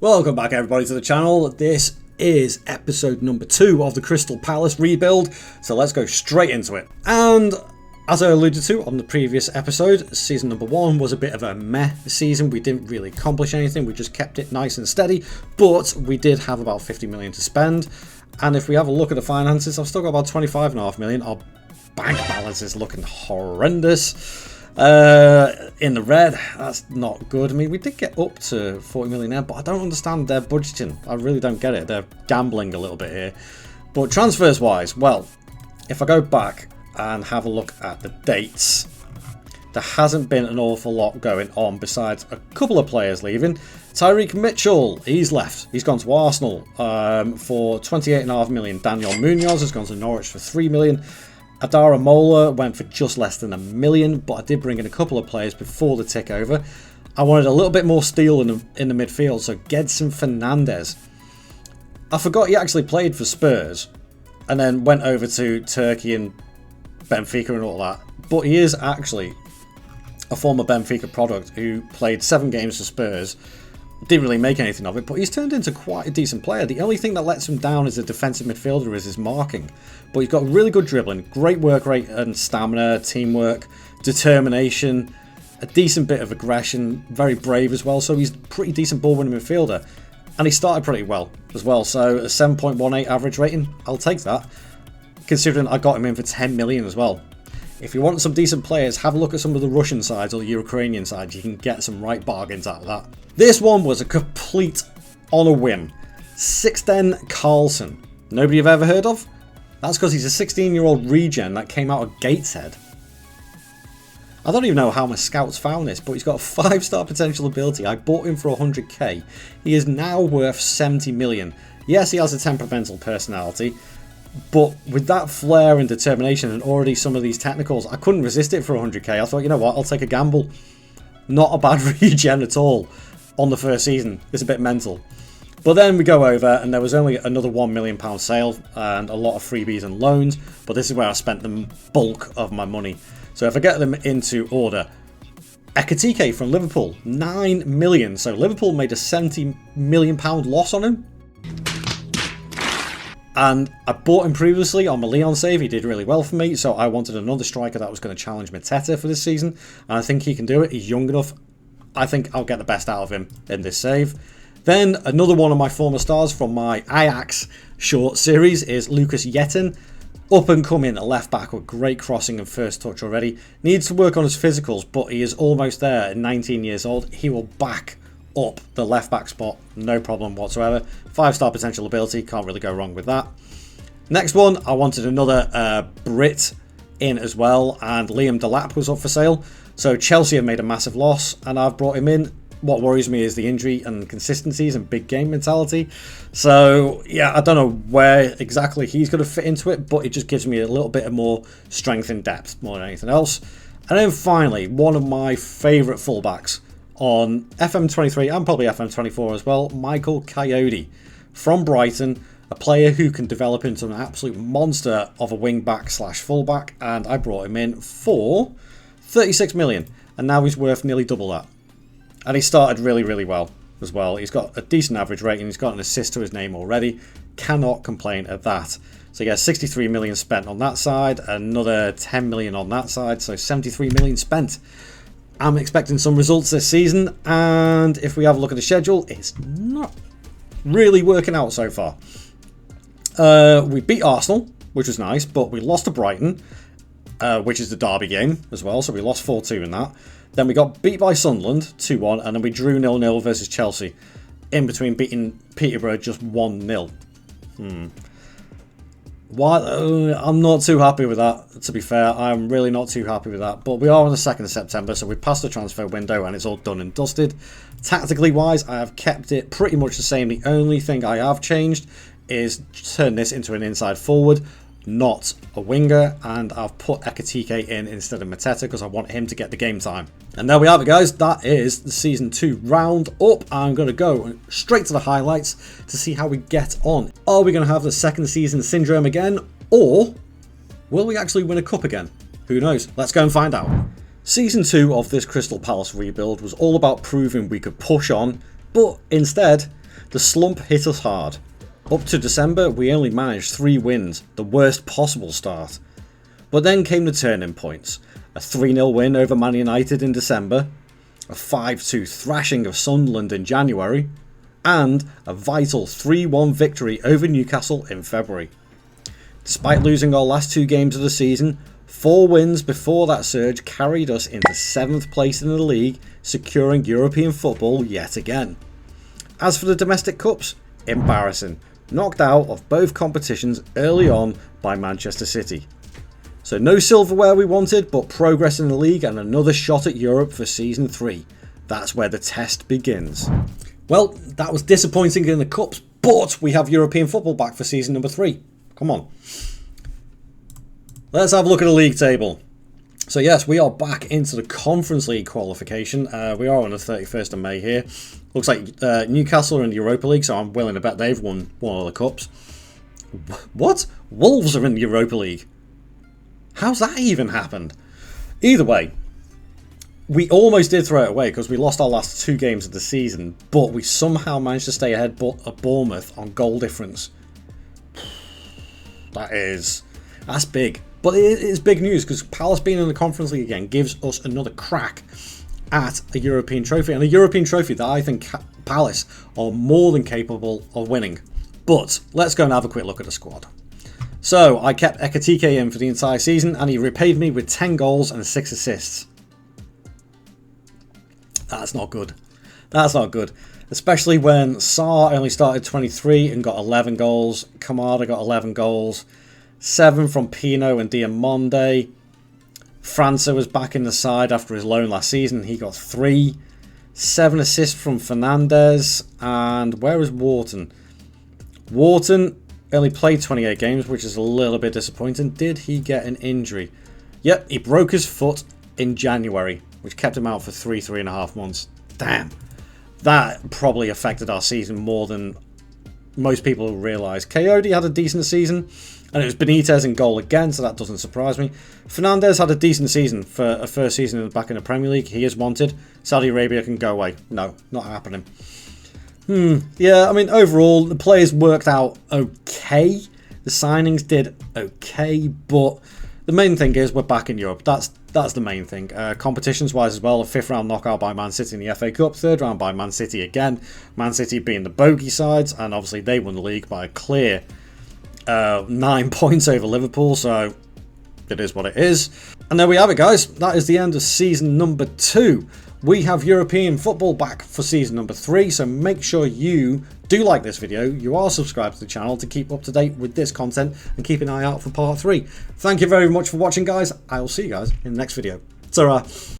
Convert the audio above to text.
Welcome back everybody to the channel. This is episode number 2 of the Crystal Palace rebuild, so let's go straight into it. And as I alluded to on the previous episode, season number 1 was a bit of a meh season. We didn't really accomplish anything, we just kept it nice and steady, but we did have about 50 million to spend. And if we have a look at the finances, I've still got about 25.5 million. Our bank balance is looking horrendous. In the red, that's not good. I mean, we did get up to 40 million there, but I don't understand their budgeting. I really don't get it. They're gambling a little bit here. But transfers wise, well, if I go back and have a look at the dates, there hasn't been an awful lot going on besides a couple of players leaving. Tyreek Mitchell, he's left. He's gone to Arsenal for 28.5 million. Daniel Munoz has gone to Norwich for 3 million. Adara Mola went for just less than $1 million, but I did bring in a couple of players before the tick over. I wanted a little bit more steel in the midfield, so Gedson Fernandez. I forgot he actually played for Spurs and then went over to Turkey and Benfica and all that. But he is actually a former Benfica product who played 7 games for Spurs. Didn't really make anything of it, but he's turned into quite a decent player. The only thing that lets him down as a defensive midfielder is his marking. But he's got really good dribbling, great work rate and stamina, teamwork, determination, a decent bit of aggression, very brave as well. So he's a pretty decent ball-winning midfielder. And he started pretty well as well. So a 7.18 average rating, I'll take that, considering I got him in for 10 million as well. If you want some decent players, have a look at some of the Russian sides or the Ukrainian sides. You can get some right bargains out of that. This one was a complete on a whim. Sixten Carlson. Nobody you've ever heard of? That's because he's a 16-year-old regen that came out of Gateshead. I don't even know how my scouts found this, but he's got a 5-star potential ability. I bought him for 100k. He is now worth 70 million. Yes, he has a temperamental personality, but with that flair and determination and already some of these technicals, I couldn't resist it for 100k. I thought, you know what, I'll take a gamble. Not a bad regen at all on the first season. It's a bit mental. But then we go over and there was only another £1 million sale and a lot of freebies and loans, but this is where I spent the bulk of my money. So if I get them into order, Ekitike from Liverpool, 9 million. So Liverpool made a £70 million loss on him. And I bought him previously on my Leon save. He did really well for me, so I wanted another striker that was going to challenge Mateta for this season, and I think he can do it. He's young enough. I think I'll get the best out of him in this save. Then another one of my former stars from my Ajax short series is Lucas Yetten. Up and coming left back with great crossing and first touch already. Needs to work on his physicals, but he is almost there at 19 years old. He will back up the left back spot, no problem whatsoever. 5-star potential ability, can't really go wrong with that. Next one, I wanted another Brit in as well, and Liam Delap was up for sale. So Chelsea have made a massive loss, and I've brought him in. What worries me is the injury and consistencies and big game mentality. So yeah, I don't know where exactly he's going to fit into it, but it just gives me a little bit of more strength and depth more than anything else. And then finally, one of my favourite fullbacks on FM23 and probably FM24 as well, Michael Coyote from Brighton, a player who can develop into an absolute monster of a wing-back / fullback, and I brought him in for 36 million, and now he's worth nearly double that. And he started really, really well as well. He's got a decent average rating, he's got an assist to his name already, cannot complain at that. So yeah, 63 million spent on that side, another 10 million on that side, so 73 million spent. I'm expecting some results this season, and if we have a look at the schedule, it's not really working out so far. We beat Arsenal, which was nice, but we lost to Brighton, which is the derby game as well, so we lost 4-2 in that. Then we got beat by Sunderland 2-1, and then we drew 0-0 versus Chelsea, in between beating Peterborough just 1-0. I'm not too happy with that, to be fair. I'm really not too happy with that. But we are on the 2nd of September, so we passed the transfer window and it's all done and dusted. Tactically wise, I have kept it pretty much the same. The only thing I have changed is turn this into an inside forward, not a winger, and I've put Ekitike in instead of Mateta because I want him to get the game time. And there we have it, guys. That is the Season 2 round up. I'm going to go straight to the highlights to see how we get on. Are we going to have the second season syndrome again, or will we actually win a cup again? Who knows? Let's go and find out. Season 2 of this Crystal Palace rebuild was all about proving we could push on, but instead the slump hit us hard. Up to December, we only managed 3 wins, the worst possible start. But then came the turning points. A 3-0 win over Man United in December, a 5-2 thrashing of Sunderland in January, and a vital 3-1 victory over Newcastle in February. Despite losing our last 2 games of the season, 4 wins before that surge carried us into 7th place in the league, securing European football yet again. As for the domestic cups, embarrassing. Knocked out of both competitions early on by Manchester City. So no silverware we wanted, but progress in the league and another shot at Europe for season 3. That's where the test begins. Well, that was disappointing in the cups, but we have European football back for season number 3. Come on. Let's have a look at the league table. So yes, we are back into the Conference League qualification. We are on the 31st of May here. Looks like Newcastle are in the Europa League, so I'm willing to bet they've won one of the cups. What? Wolves are in the Europa League? How's that even happened? Either way, we almost did throw it away because we lost our last 2 games of the season, but we somehow managed to stay ahead of Bournemouth on goal difference. That's big. But it is big news because Palace being in the Conference League again gives us another crack at a European trophy, and a European trophy that I think Palace are more than capable of winning. But let's go and have a quick look at the squad. So I kept Ekatike in for the entire season and he repaid me with 10 goals and 6 assists. That's not good. That's not good. Especially when Sarr only started 23 and got 11 goals. Kamada got 11 goals. 7 from Pino and Diamonde. França was back in the side after his loan last season. He got 3. 7 assists from Fernandez. And where is Wharton? Wharton only played 28 games, which is a little bit disappointing. Did he get an injury? Yep, he broke his foot in January, which kept him out for 3.5 months. Damn. That probably affected our season more than most people realise. Coyote had a decent season, and it was Benitez in goal again, so that doesn't surprise me. Fernandez had a decent season for a first season back in the Premier League. He is wanted. Saudi Arabia can go away. No, not happening. Yeah, I mean, overall, the players worked out okay. The signings did okay, but the main thing is we're back in Europe. That's the main thing. Competitions-wise as well, a 5th round knockout by Man City in the FA Cup, 3rd round by Man City again. Man City being the bogey sides, and obviously they won the league by a clear 9 points over Liverpool, so it is what it is. And there we have it, guys. That is the end of season number 2. We have European football back for season number 3, so make sure you do like this video, you are subscribed to the channel to keep up to date with this content, and keep an eye out for part 3. Thank you very much for watching, guys. I will see you guys in the next video. Ta-ra!